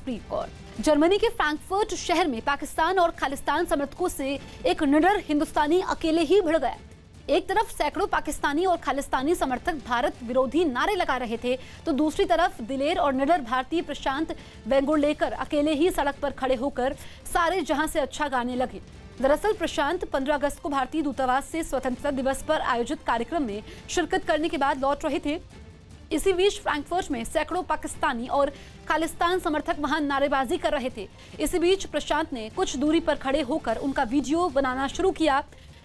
Supreme court. Germany के Frankfurt शहर में पाकिस्तान और खालिस्तान समर्थकों से एक निडर हिंदुस्तानी अकेले ही भिड़ गया। एक तरफ सैकड़ों पाकिस्तानी और खालिस्तानी समर्थक भारत विरोधी नारे लगा रहे थे, तो दूसरी तरफ दिलेर और निडर भारतीय प्रशांत वेंगुर्लेकर अकेले ही सड़क पर खड़े होकर सारे जहां से अच्छा गाने लगे। दरअसल प्रशांत 15 अगस्त को भारतीय दूतावास से स्वतंत्रता दिवस पर आयोजित कार्यक्रम में शिरकत करने के बाद लौट रहे थे। इसी बीच फ्रैंकफर्ट में सैकड़ों पाकिस्तानी और खालिस्तान समर्थक वहां नारेबाजी कर रहे थे। इसी बीच प्रशांत ने कुछ दूरी पर खड़े होकर उनका वीडियो बनाना शुरू किया,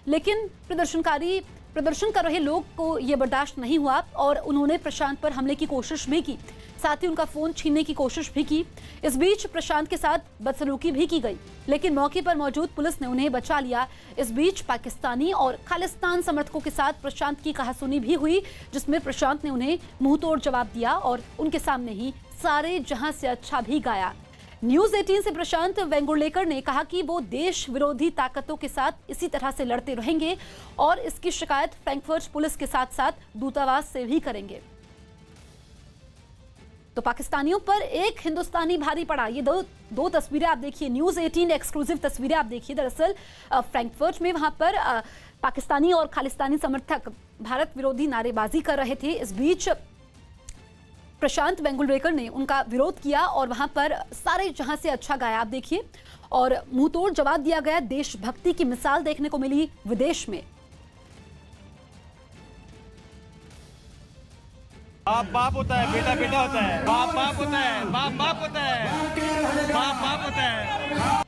लेकिन प्रदर्शन कर रहे लोग को यह बर्दाश्त नहीं हुआ और उन्होंने प्रशांत पर हमले की कोशिश भी की, साथ ही उनका फोन छीनने की कोशिश भी की। इस बीच प्रशांत के साथ बदसलूकी भी की गई, लेकिन मौके पर मौजूद पुलिस ने उन्हें बचा लिया। इस बीच पाकिस्तानी और खालिस्तान समर्थकों के साथ प्रशांत की कहासुनी भी हुई, जिसमें प्रशांत ने उन्हें मुंहतोड़ जवाब दिया और उनके सामने ही सारे जहां से अच्छा भी गाया। न्यूज़ 18 से प्रशांत वेंगुर्लेकर ने कहा कि वो देश विरोधी ताकतों के साथ इसी तरह से लड़ते रहेंगे और इसकी शिकायत फ्रैंकफर्ट पुलिस के साथ साथ दूतावास से भी करेंगे। तो पाकिस्तानियों पर एक हिंदुस्तानी भारी पड़ा। ये दो तस्वीरें आप देखिए, न्यूज़ 18 एक्सक्लूसिव तस्वीरें आप देखिए। दरअसल फ्रैंकफर्ट में वहां पर पाकिस्तानी और खालिस्तानी समर्थक भारत विरोधी नारेबाजी कर रहे थे। इस बीच प्रशांत वेंगुर्लेकर ने उनका विरोध किया और वहां पर सारे जहां से अच्छा गाया आप देखिए, और मुंहतोड़ जवाब दिया गया। देशभक्ति की मिसाल देखने को मिली विदेश में। बाप बाप होता है, बेटा बेटा होता है, बाप बाप होता है, बाप बाप होता है, बाप बाप होता है।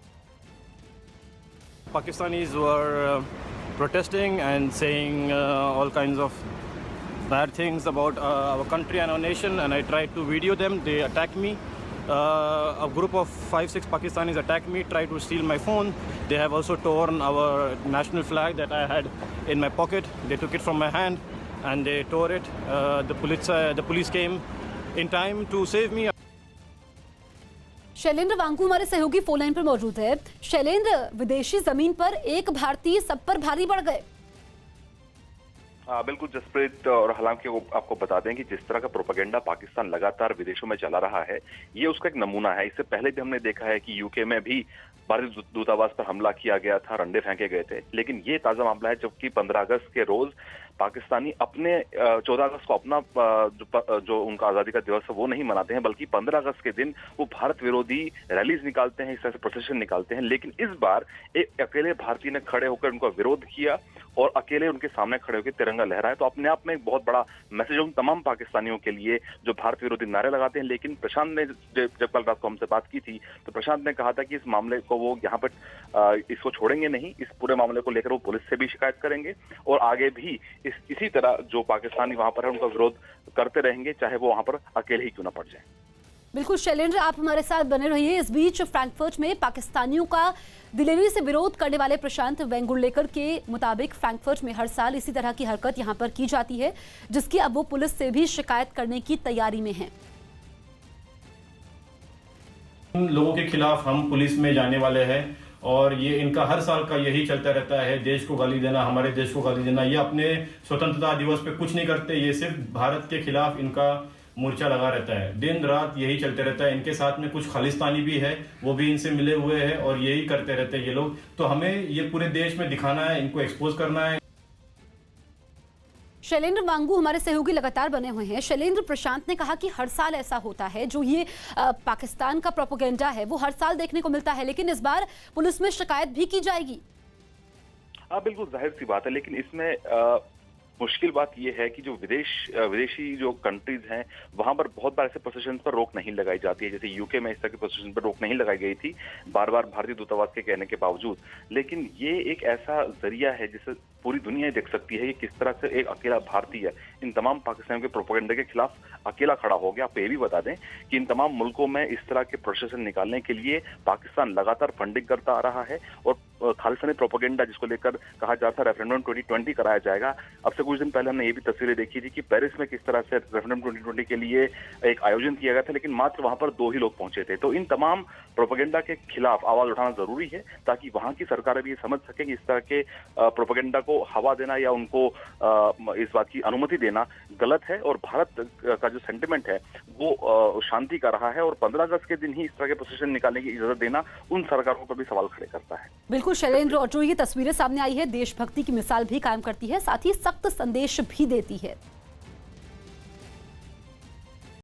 Pakistanis were protesting and saying all kinds of bad things about our country and our nation, and I tried to video them. They attacked me. A group of 5-6 Pakistanis attacked me, tried to steal my phone. They have also torn our national flag that I had in my pocket. They took it from my hand and they tore it. The police came in time to save me. Shailendra वांगू हमारे सहयोगी phone line पर मौजूद है। शैलेंद्र, विदेशी जमीन पर एक भारतीय सब पर भारी पड़ गए। बिल्कुल जसप्रीत, और हालांकि आपको बता दें कि जिस तरह का प्रोपेगेंडा पाकिस्तान लगातार विदेशों में चला रहा है, ये उसका एक नमूना है। इससे पहले भी हमने देखा है कि यूके में भी भारतीय दूतावास पर हमला किया गया था, रंडे फेंके गए थे। लेकिन ये ताजा मामला है, जबकि 15 अगस्त के रोज पाकिस्तानी अपने 14 अगस्त को अपना जो उनका आज़ादी का दिवस है वो नहीं मनाते हैं, बल्कि 15 अगस्त के दिन वो भारत विरोधी रैलीज निकालते हैं, इस तरह से प्रोसेशन निकालते हैं। लेकिन इस बार एक अकेले भारतीय ने खड़े होकर उनका विरोध किया और अकेले उनके सामने खड़े होकर तिरंगा लहराया। तो अपने आप में एक बहुत बड़ा मैसेज उन तमाम पाकिस्तानियों के लिए जो भारत विरोधी नारे लगाते हैं। लेकिन प्रशांत ने जब कल रात को हमसे बात की थी, तो प्रशांत ने कहा था कि इस मामले को वो यहाँ पर इसको छोड़ेंगे नहीं, इस पूरे मामले को लेकर वो पुलिस से भी शिकायत करेंगे और आगे भी इसी तरह जो पाकिस्तानी वहां पर है उनका विरोध करते रहेंगे, चाहे वो वहां पर अकेले ही क्यों ना पड़ जाए। बिल्कुल शैलेंद्र, आप हमारे साथ बने रहिए। इस बीच फ्रैंकफर्ट में पाकिस्तानियों का दिलेरी से विरोध करने वाले प्रशांत वेंगुर्लेकर के मुताबिक फ्रैंकफर्ट में हर साल इसी तरह की हरकत यहां पर की जाती है, जिसकी अब वो पुलिस से भी शिकायत करने की तैयारी में है। लोगों के खिलाफ हम पुलिस में जाने वाले हैं और ये इनका हर साल का यही चलता रहता है, देश को गाली देना, हमारे देश को गाली देना। ये अपने स्वतंत्रता दिवस पे कुछ नहीं करते, ये सिर्फ भारत के खिलाफ इनका मोर्चा लगा रहता है। दिन रात यही चलते रहता है। इनके साथ में कुछ खालिस्तानी भी है, वो भी इनसे मिले हुए हैं और यही करते रहते हैं ये लोग। तो हमें ये पूरे देश में दिखाना है, इनको एक्सपोज करना है। शैलेंद्र वांगू हमारे सहयोगी लगातार बने हुए हैं। शैलेंद्र, प्रशांत ने कहा कि हर साल ऐसा होता है, जो ये पाकिस्तान का प्रोपेगेंडा है वो हर साल देखने को मिलता है, लेकिन इस बार पुलिस में शिकायत भी की जाएगी। बिल्कुल जाहिर सी बात है, लेकिन इसमें मुश्किल बात यह है कि जो विदेशी जो कंट्रीज हैं वहां पर बहुत बार ऐसे प्रोसेशन पर रोक नहीं लगाई जाती है। जैसे यूके में इस तरह के प्रोसेशन पर रोक नहीं लगाई गई थी, बार बार भारतीय दूतावास के कहने के बावजूद। लेकिन ये एक ऐसा जरिया है जिसे पूरी दुनिया देख सकती है कि किस तरह से एक अकेला भारतीय इन तमाम पाकिस्तानियों के प्रोपेगेंडा के खिलाफ अकेला खड़ा हो गया। आप ये भी बता दें कि इन तमाम मुल्कों में इस तरह के प्रोसेशन निकालने के लिए पाकिस्तान लगातार फंडिंग करता आ रहा है और खालिस्तानी प्रोपेगेंडा जिसको लेकर कहा जा रहा था रेफरेंडम 2020 कराया जाएगा। अब से कुछ दिन पहले हमने ये भी तस्वीरें देखी थी कि पेरिस में किस तरह से रेफरेंडम 2020 के लिए एक आयोजन किया गया था, लेकिन मात्र वहां पर 2 ही लोग पहुंचे थे। तो इन तमाम प्रोपेगेंडा के खिलाफ आवाज उठाना जरूरी है ताकि वहां की सरकारें भी ये समझ सके कि इस तरह के प्रोपेगेंडा को को हवा देना या उनको इस बात की अनुमति देना गलत है। और भारत का जो सेंटिमेंट है वो शांति का रहा है, और 15 अगस्त के दिन ही इस तरह के प्रोसेशन निकालने की इजाजत देना उन सरकारों पर भी सवाल खड़े करता है। बिल्कुल शैलेंद्र, और जो ये तस्वीरें सामने आई है देशभक्ति की मिसाल भी कायम करती है, साथ ही सख्त संदेश भी देती है।